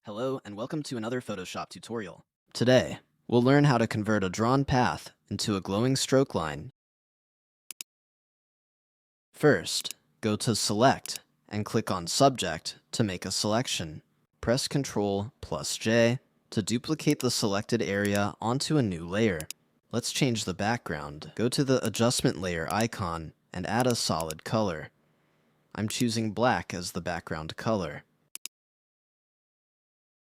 Hello and welcome to another Photoshop tutorial. Today, we'll learn how to convert a drawn path into a glowing stroke line. First, go to Select and click on Subject to make a selection. Press Ctrl+J to duplicate the selected area onto a new layer. Let's change the background. Go to the Adjustment Layer icon and add a solid color. I'm choosing black as the background color.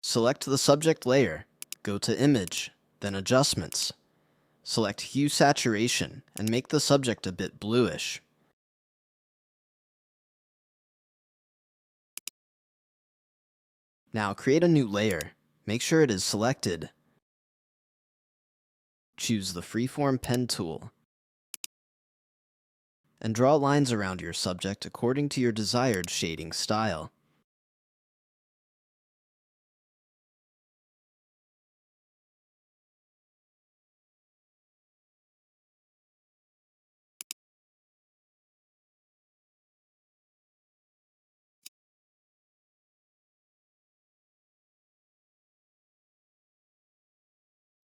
Select the subject layer, go to Image, then Adjustments. Select Hue Saturation and make the subject a bit bluish. Now create a new layer. Make sure it is selected. Choose the Freeform Pen tool. And draw lines around your subject according to your desired shading style.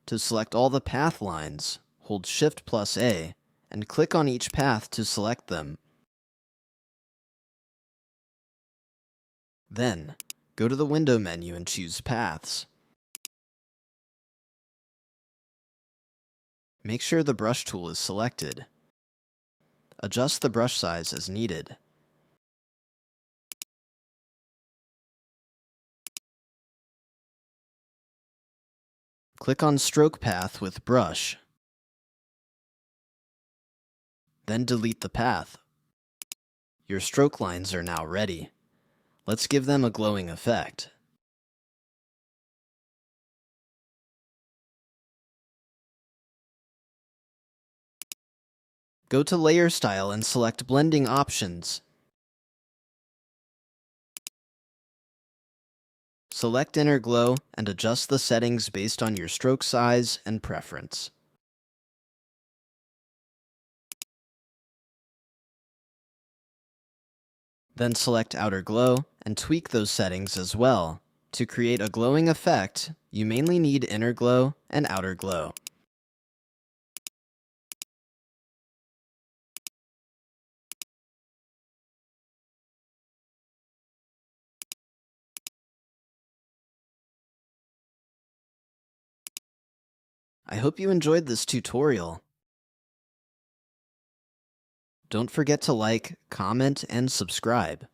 To select all the path lines, hold Shift+A and click on each path to select them. Then, go to the Window menu and choose Paths. Make sure the brush tool is selected. Adjust the brush size as needed. Click on Stroke Path with Brush. Then delete the path. Your stroke lines are now ready. Let's give them a glowing effect. Go to Layer Style and select Blending Options. Select Inner Glow and adjust the settings based on your stroke size and preference. Then select Outer Glow and tweak those settings as well. To create a glowing effect, you mainly need Inner Glow and Outer Glow. I hope you enjoyed this tutorial. Don't forget to like, comment, and subscribe.